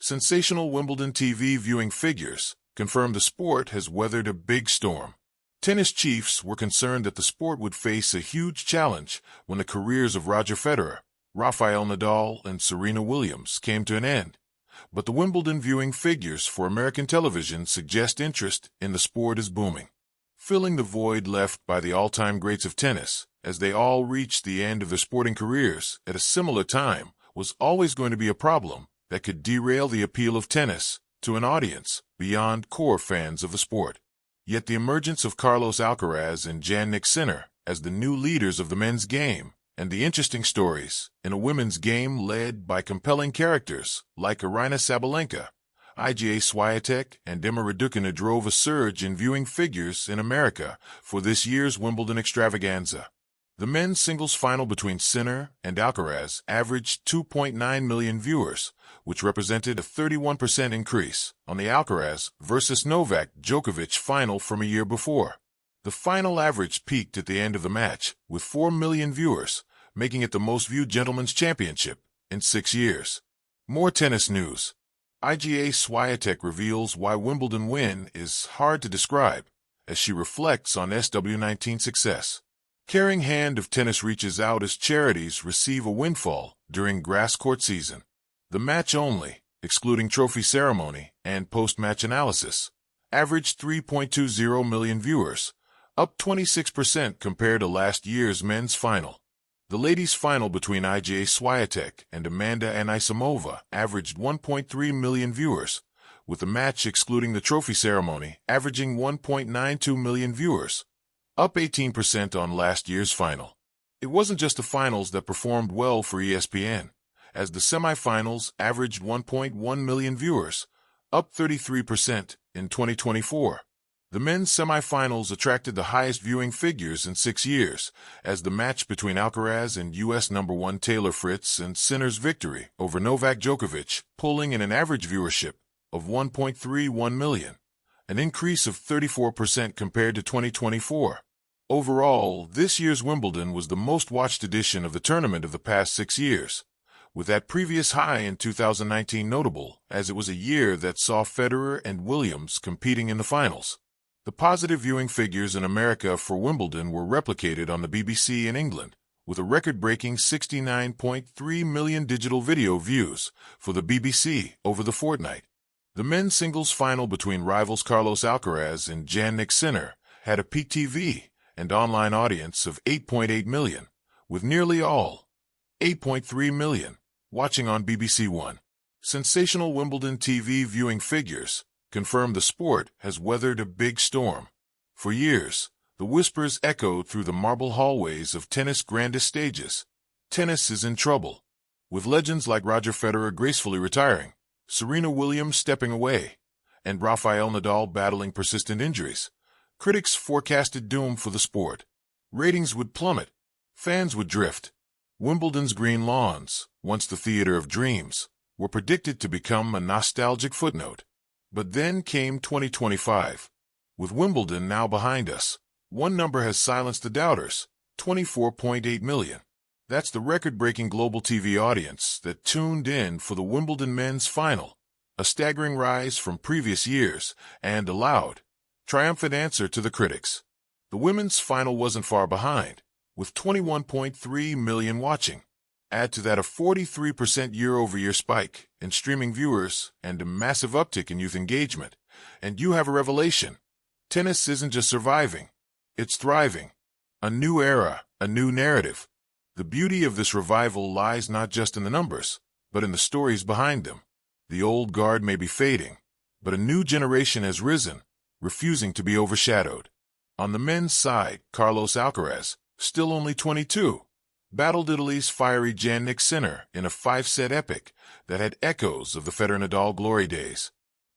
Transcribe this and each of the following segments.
Sensational Wimbledon TV viewing figures confirm the sport has weathered a big storm. Tennis chiefs were concerned that the sport would face a huge challenge when the careers of Roger Federer, Rafael Nadal, and Serena Williams came to an end. But the Wimbledon viewing figures for American television suggest interest in the sport is booming, filling the void left by the all-time greats of tennis, as they all reached the end of their sporting careers at a similar time, was always going to be a problem that could derail the appeal of tennis to an audience beyond core fans of the sport. Yet the emergence of Carlos Alcaraz and Jannik Sinner as the new leaders of the men's game, and the interesting stories in a women's game led by compelling characters like Aryna Sabalenka, Iga Swiatek, and Emma Raducanu drove a surge in viewing figures in America for this year's Wimbledon extravaganza. The men's singles final between Sinner and Alcaraz averaged 2.9 million viewers, which represented a 31% increase on the Alcaraz versus Novak Djokovic final from a year before. The final average peaked at the end of the match with 4 million viewers, making it the most viewed gentlemen's championship in 6 years. More tennis news. Iga Swiatek reveals why Wimbledon win is hard to describe as she reflects on SW19 success. Caring hand of tennis reaches out as charities receive a windfall during grass court season. The match only, excluding trophy ceremony and post-match analysis, averaged 3.20 million viewers, up 26% compared to last year's men's final. The ladies' final between Iga Swiatek and Amanda Anisimova averaged 1.3 million viewers, with the match excluding the trophy ceremony averaging 1.92 million viewers, up 18% on last year's final. It wasn't just the finals that performed well for ESPN, as the semifinals averaged 1.1 million viewers, up 33% in 2024. The men's semifinals attracted the highest viewing figures in 6 years, as the match between Alcaraz and U.S. number 1 Taylor Fritz and Sinner's victory over Novak Djokovic, pulling in an average viewership of 1.31 million, an increase of 34% compared to 2024. Overall, this year's Wimbledon was the most watched edition of the tournament of the past 6 years, with that previous high in 2019 notable, as it was a year that saw Federer and Williams competing in the finals. The positive viewing figures in America for Wimbledon were replicated on the BBC in England, with a record-breaking 69.3 million digital video views for the BBC over the fortnight. The men's singles final between rivals Carlos Alcaraz and Jannik Sinner had a peak TV and online audience of 8.8 million, with nearly all, 8.3 million, watching on BBC One. Sensational Wimbledon TV viewing figures confirm the sport has weathered a big storm. For years, the whispers echoed through the marble hallways of tennis' grandest stages. Tennis is in trouble. With legends like Roger Federer gracefully retiring, Serena Williams stepping away, and Rafael Nadal battling persistent injuries, critics forecasted doom for the sport. Ratings would plummet. Fans would drift. Wimbledon's green lawns, once the theater of dreams, were predicted to become a nostalgic footnote. But then came 2025. With Wimbledon now behind us, one number has silenced the doubters: 24.8 million. That's the record-breaking global TV audience that tuned in for the Wimbledon men's final, a staggering rise from previous years and a loud, triumphant answer to the critics. The women's final wasn't far behind, with 21.3 million watching. Add to that a 43% year-over-year spike in streaming viewers and a massive uptick in youth engagement, and you have a revelation. Tennis isn't just surviving, it's thriving. A new era, a new narrative. The beauty of this revival lies not just in the numbers, but in the stories behind them. The old guard may be fading, but a new generation has risen, refusing to be overshadowed. On the men's side, Carlos Alcaraz, still only 22, battled Italy's fiery Jannik Sinner in a 5-set epic that had echoes of the Federer-Nadal glory days.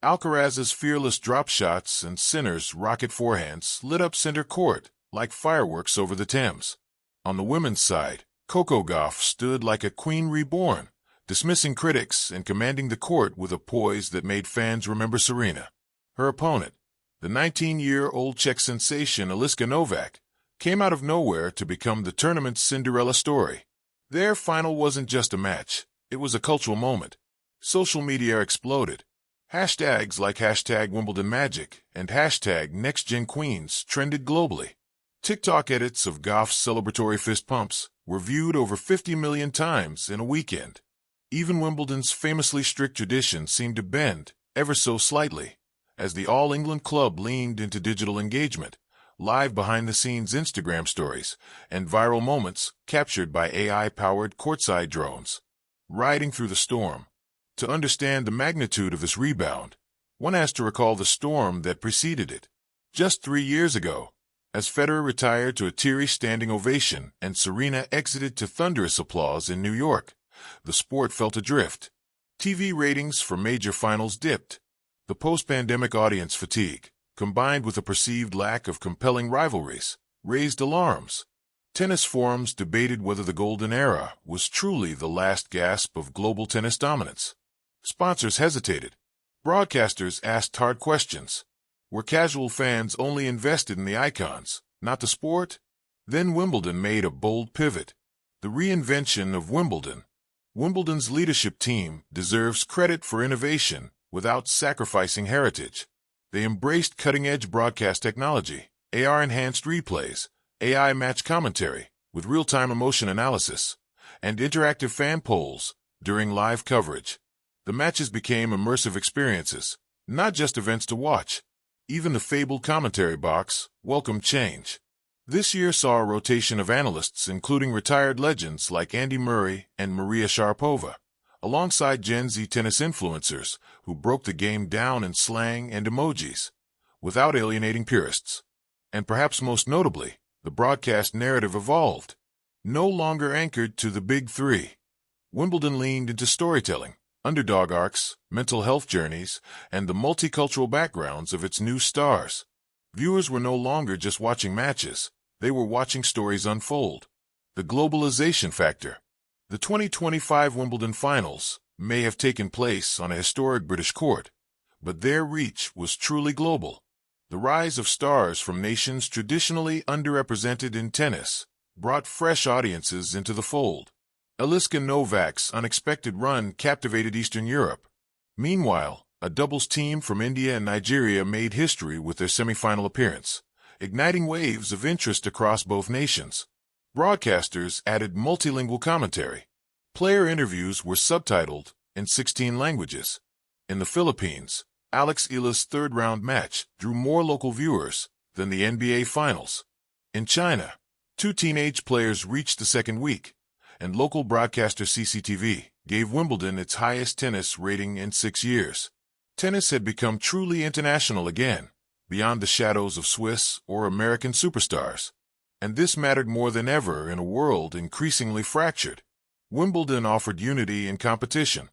Alcaraz's fearless drop shots and Sinner's rocket forehands lit up center court like fireworks over the Thames. On the women's side, Coco Gauff stood like a queen reborn, dismissing critics and commanding the court with a poise that made fans remember Serena. Her opponent, the 19-year-old Czech sensation Eliska Novak, came out of nowhere to become the tournament's Cinderella story. Their final wasn't just a match, it was a cultural moment. Social media exploded. Hashtags like #WimbledonMagic and #NextGenQueens trended globally. TikTok edits of Goff's celebratory fist pumps were viewed over 50 million times in a weekend. Even Wimbledon's famously strict tradition seemed to bend, ever so slightly, as the All England club leaned into digital engagement, live behind-the-scenes Instagram stories, and viral moments captured by AI-powered courtside drones. Riding through the storm. To understand the magnitude of this rebound, one has to recall the storm that preceded it. Just 3 years ago, as Federer retired to a teary standing ovation and Serena exited to thunderous applause in New York, the sport felt adrift. TV ratings for major finals dipped. The post-pandemic audience fatigue, combined with a perceived lack of compelling rivalries, raised alarms. Tennis forums debated whether the golden era was truly the last gasp of global tennis dominance. Sponsors hesitated. Broadcasters asked hard questions. Were casual fans only invested in the icons, not the sport? Then Wimbledon made a bold pivot. The reinvention of Wimbledon. Wimbledon's leadership team deserves credit for innovation without sacrificing heritage. They embraced cutting-edge broadcast technology, AR-enhanced replays, AI match commentary with real-time emotion analysis, and interactive fan polls during live coverage. The matches became immersive experiences, not just events to watch. Even the fabled commentary box welcomed change. This year saw a rotation of analysts including retired legends like Andy Murray and Maria Sharapova, alongside Gen Z tennis influencers who broke the game down in slang and emojis, without alienating purists. And perhaps most notably, the broadcast narrative evolved. No longer anchored to the big three, Wimbledon leaned into storytelling, underdog arcs, mental health journeys, and the multicultural backgrounds of its new stars. Viewers were no longer just watching matches, they were watching stories unfold. The globalization factor. The 2025 Wimbledon finals may have taken place on a historic British court, but their reach was truly global. The rise of stars from nations traditionally underrepresented in tennis brought fresh audiences into the fold. Eliska Novak's unexpected run captivated Eastern Europe. Meanwhile, a doubles team from India and Nigeria made history with their semifinal appearance, igniting waves of interest across both nations. Broadcasters added multilingual commentary. Player interviews were subtitled in 16 languages. In the Philippines, Alex Ila's third-round match drew more local viewers than the NBA Finals. In China, 2 teenage players reached the second week, and local broadcaster CCTV gave Wimbledon its highest tennis rating in 6 years. Tennis had become truly international again, beyond the shadows of Swiss or American superstars. And this mattered more than ever in a world increasingly fractured. Wimbledon offered unity in competition,